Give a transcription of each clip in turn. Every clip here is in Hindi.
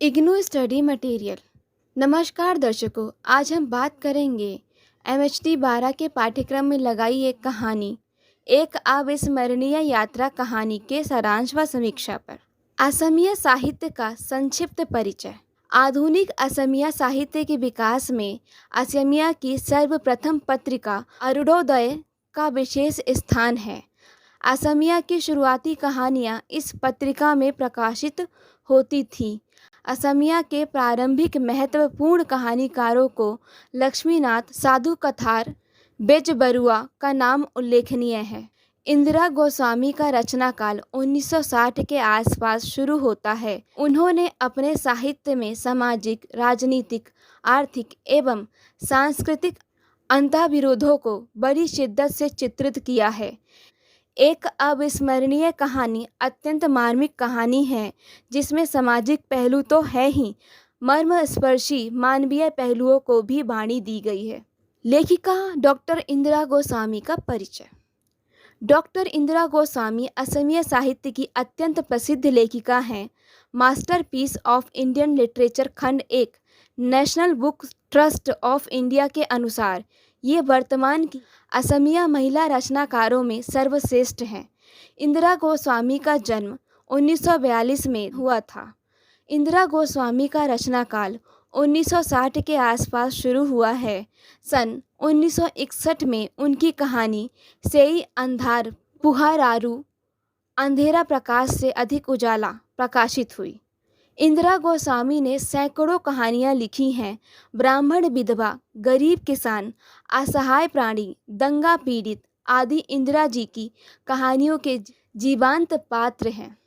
IGNOU study material. नमस्कार दर्शकों, आज हम बात करेंगे एमएचटी 12 के पाठ्यक्रम में लगाई एक कहानी, एक अविस्मरणीय यात्रा कहानी के सारांश व समीक्षा पर। असमिया साहित्य का संक्षिप्त परिचय। आधुनिक असमिया साहित्य के विकास में असमिया की सर्वप्रथम पत्रिका अरुणोदय का विशेष स्थान है। असमिया की शुरुआती कहानियाँ इस पत्रिका में प्रकाशित होती थीं। असमिया के प्रारंभिक महत्वपूर्ण कहानीकारों को लक्ष्मीनाथ साधु कथार बेजबरुआ का नाम उल्लेखनीय है। इंदिरा गोस्वामी का रचनाकाल 1960 के आसपास शुरू होता है। उन्होंने अपने साहित्य में सामाजिक, राजनीतिक, आर्थिक एवं सांस्कृतिक अंतर्विरोधों को बड़ी शिद्दत से चित्रित किया है। एक अविस्मरणीय कहानी अत्यंत मार्मिक कहानी है, जिसमें सामाजिक पहलू तो है ही, मर्मस्पर्शी मानवीय पहलुओं को भी वाणी दी गई है। लेखिका डॉक्टर इंदिरा गोस्वामी का परिचय। डॉक्टर इंदिरा गोस्वामी असमिया साहित्य की अत्यंत प्रसिद्ध लेखिका हैं। मास्टरपीस ऑफ इंडियन लिटरेचर खंड 1 national book trust of India के अनुसार ये वर्तमान की असमिया महिला रचनाकारों में सर्वश्रेष्ठ हैं। इंदिरा गोस्वामी का जन्म 1942 में हुआ था। इंदिरा गोस्वामी का रचनाकाल 1960 के आसपास शुरू हुआ है। सन 1961 में उनकी कहानी सेई अंधार पुहारारू अंधेरा प्रकाश से अधिक उजाला प्रकाशित हुई। इंदिरा गोस्वामी ने सैकड़ों कहानियाँ लिखी हैं। ब्राह्मण विधवा, गरीब किसान, असहाय प्राणी, दंगा पीड़ित आदि इंदिरा जी की कहानियों के जीवंत पात्र हैं।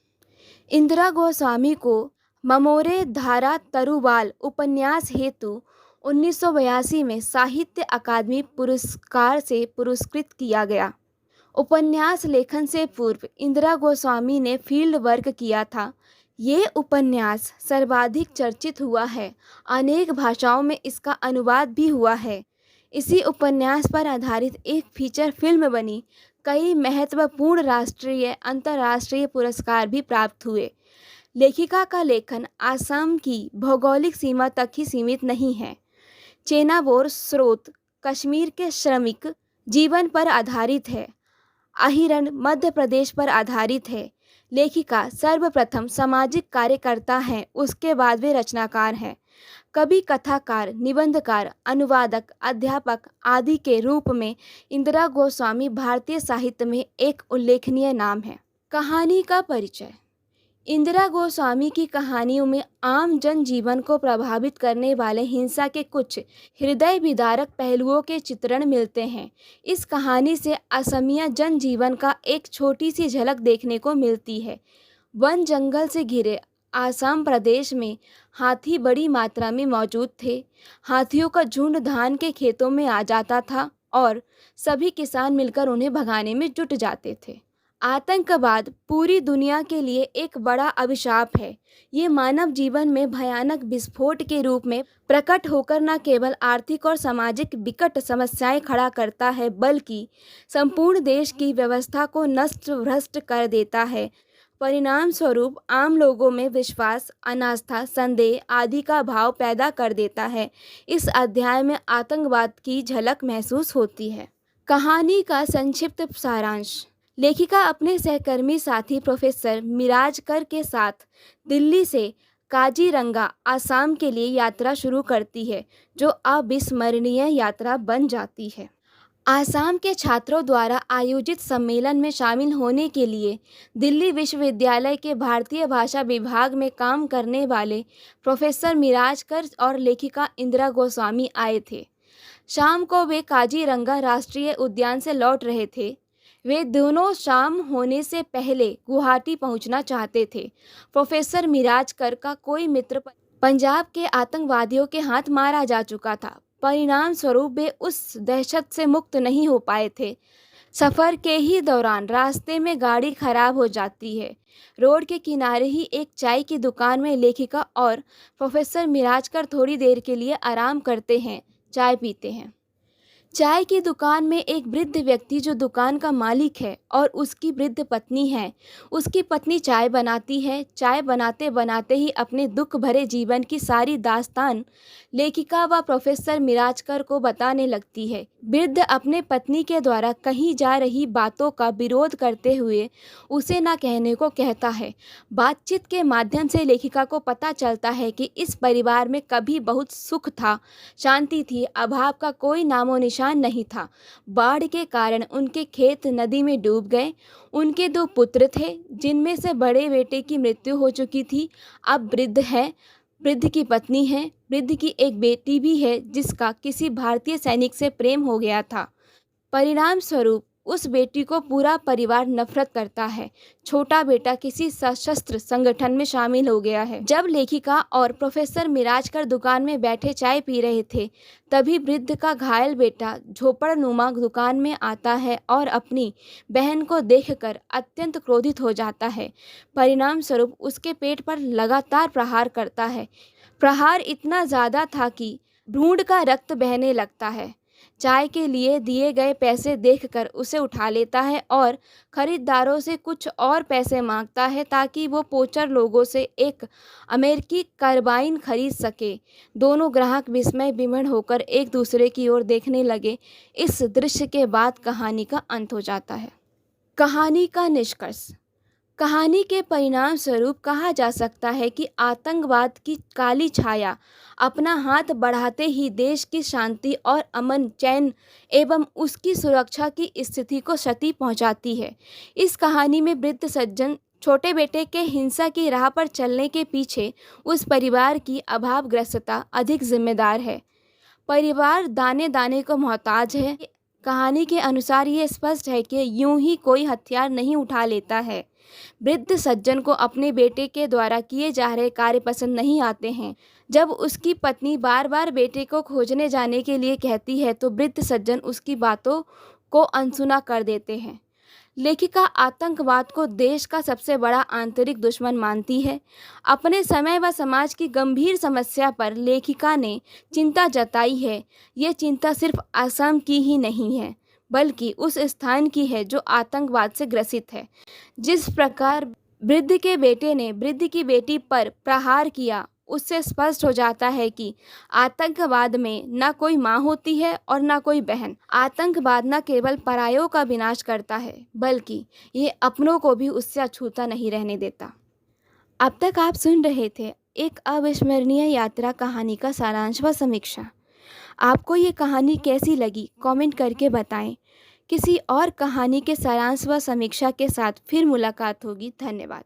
इंदिरा गोस्वामी को ममोरे धारा तरुवाल उपन्यास हेतु 1982 में साहित्य अकादमी पुरस्कार से पुरस्कृत किया गया। उपन्यास लेखन से पूर्व इंदिरा गोस्वामी ने फील्ड वर्क किया था। ये उपन्यास सर्वाधिक चर्चित हुआ है। अनेक भाषाओं में इसका अनुवाद भी हुआ है। इसी उपन्यास पर आधारित एक फीचर फिल्म बनी। कई महत्वपूर्ण राष्ट्रीय अंतर्राष्ट्रीय पुरस्कार भी प्राप्त हुए। लेखिका का लेखन असम की भौगोलिक सीमा तक ही सीमित नहीं है। चेनावोर स्रोत कश्मीर के श्रमिक जीवन पर आधारित है। अहिरण मध्य प्रदेश पर आधारित है। लेखिका सर्वप्रथम सामाजिक कार्यकर्ता हैं, उसके बाद वे रचनाकार हैं। कवि, कथाकार, निबंधकार, अनुवादक, अध्यापक आदि के रूप में इंदिरा गोस्वामी भारतीय साहित्य में एक उल्लेखनीय नाम है। कहानी का परिचय। इंदिरा गोस्वामी की कहानियों में आम जनजीवन को प्रभावित करने वाले हिंसा के कुछ हृदय विदारक पहलुओं के चित्रण मिलते हैं। इस कहानी से असमिया जनजीवन का एक छोटी सी झलक देखने को मिलती है। वन जंगल से घिरे आसाम प्रदेश में हाथी बड़ी मात्रा में मौजूद थे। हाथियों का झुंड धान के खेतों में आ जाता था और सभी किसान मिलकर उन्हें भगाने में जुट जाते थे। आतंकवाद पूरी दुनिया के लिए एक बड़ा अभिशाप है। ये मानव जीवन में भयानक विस्फोट के रूप में प्रकट होकर न केवल आर्थिक और सामाजिक विकट समस्याएं खड़ा करता है, बल्कि संपूर्ण देश की व्यवस्था को नष्ट भ्रष्ट कर देता है। परिणाम स्वरूप आम लोगों में विश्वास, अनास्था, संदेह आदि का भाव पैदा कर देता है। इस अध्याय में आतंकवाद की झलक महसूस होती है। कहानी का संक्षिप्त सारांश। लेखिका अपने सहकर्मी साथी प्रोफेसर मिराजकर के साथ दिल्ली से काजीरंगा आसाम के लिए यात्रा शुरू करती है, जो अविस्मरणीय यात्रा बन जाती है। आसाम के छात्रों द्वारा आयोजित सम्मेलन में शामिल होने के लिए दिल्ली विश्वविद्यालय के भारतीय भाषा विभाग में काम करने वाले प्रोफेसर मिराजकर और लेखिका इंदिरा गोस्वामी आए थे। शाम को वे काजीरंगा राष्ट्रीय उद्यान से लौट रहे थे। वे दोनों शाम होने से पहले गुवाहाटी पहुंचना चाहते थे। प्रोफेसर मिराजकर का कोई मित्र पंजाब के आतंकवादियों के हाथ मारा जा चुका था। परिणाम स्वरूप वे उस दहशत से मुक्त नहीं हो पाए थे। सफ़र के ही दौरान रास्ते में गाड़ी खराब हो जाती है। रोड के किनारे ही एक चाय की दुकान में लेखिका और प्रोफेसर मिराजकर थोड़ी देर के लिए आराम करते हैं, चाय पीते हैं। चाय की दुकान में एक वृद्ध व्यक्ति जो दुकान का मालिक है और उसकी वृद्ध पत्नी है। उसकी पत्नी चाय बनाती है। चाय बनाते बनाते ही अपने दुख भरे जीवन की सारी दास्तान लेखिका व प्रोफेसर मिराजकर को बताने लगती है। वृद्ध अपने पत्नी के द्वारा कही जा रही बातों का विरोध करते हुए उसे ना कहने को कहता है। बातचीत के माध्यम से लेखिका को पता चलता है कि इस परिवार में कभी बहुत सुख था, शांति थी, अभाव का कोई नामो निशान नहीं था। बाढ़ के कारण उनके खेत नदी में डूब गए। उनके 2 पुत्र थे, जिनमें से बड़े बेटे की मृत्यु हो चुकी थी। अब वृद्ध है, वृद्ध की पत्नी है, वृद्ध की एक बेटी भी है जिसका किसी भारतीय सैनिक से प्रेम हो गया था। परिणाम स्वरूप उस बेटी को पूरा परिवार नफरत करता है। छोटा बेटा किसी सशस्त्र संगठन में शामिल हो गया है। जब लेखिका और प्रोफेसर मिराजकर दुकान में बैठे चाय पी रहे थे, तभी वृद्ध का घायल बेटा झोपड़नुमा दुकान में आता है और अपनी बहन को देखकर अत्यंत क्रोधित हो जाता है। परिणाम स्वरूप उसके पेट पर लगातार प्रहार करता है। प्रहार इतना ज़्यादा था कि भ्रूण का रक्त बहने लगता है। चाय के लिए दिए गए पैसे देखकर उसे उठा लेता है और खरीदारों से कुछ और पैसे मांगता है ताकि वो पोचर लोगों से एक अमेरिकी कार्बाइन खरीद सके। दोनों ग्राहक विस्मय विमण होकर एक दूसरे की ओर देखने लगे। इस दृश्य के बाद कहानी का अंत हो जाता है। कहानी का निष्कर्ष। कहानी के परिणाम स्वरूप कहा जा सकता है कि आतंकवाद की काली छाया अपना हाथ बढ़ाते ही देश की शांति और अमन चैन एवं उसकी सुरक्षा की स्थिति को क्षति पहुंचाती है। इस कहानी में वृद्ध सज्जन छोटे बेटे के हिंसा की राह पर चलने के पीछे उस परिवार की अभावग्रस्तता अधिक जिम्मेदार है। परिवार दाने दाने को मोहताज है। कहानी के अनुसार ये स्पष्ट है कि यूं ही कोई हथियार नहीं उठा लेता है। वृद्ध सज्जन को अपने बेटे के द्वारा किए जा रहे कार्य पसंद नहीं आते हैं। जब उसकी पत्नी बार बार बेटे को खोजने जाने के लिए कहती है तो वृद्ध सज्जन उसकी बातों को अनसुना कर देते हैं। लेखिका आतंकवाद को देश का सबसे बड़ा आंतरिक दुश्मन मानती है। अपने समय व समाज की गंभीर समस्या पर लेखिका ने चिंता जताई है। ये चिंता सिर्फ असम की ही नहीं है, बल्कि उस स्थान की है जो आतंकवाद से ग्रसित है। जिस प्रकार वृद्ध के बेटे ने वृद्ध की बेटी पर प्रहार किया, उससे स्पष्ट हो जाता है कि आतंकवाद में न कोई माँ होती है और न कोई बहन। आतंकवाद न केवल परायों का विनाश करता है, बल्कि ये अपनों को भी उससे अछूता नहीं रहने देता। अब तक आप सुन रहे थे एक अविस्मरणीय यात्रा कहानी का सारांश व समीक्षा। आपको ये कहानी कैसी लगी कमेंट करके बताएं। किसी और कहानी के सारांश व समीक्षा के साथ फिर मुलाकात होगी। धन्यवाद।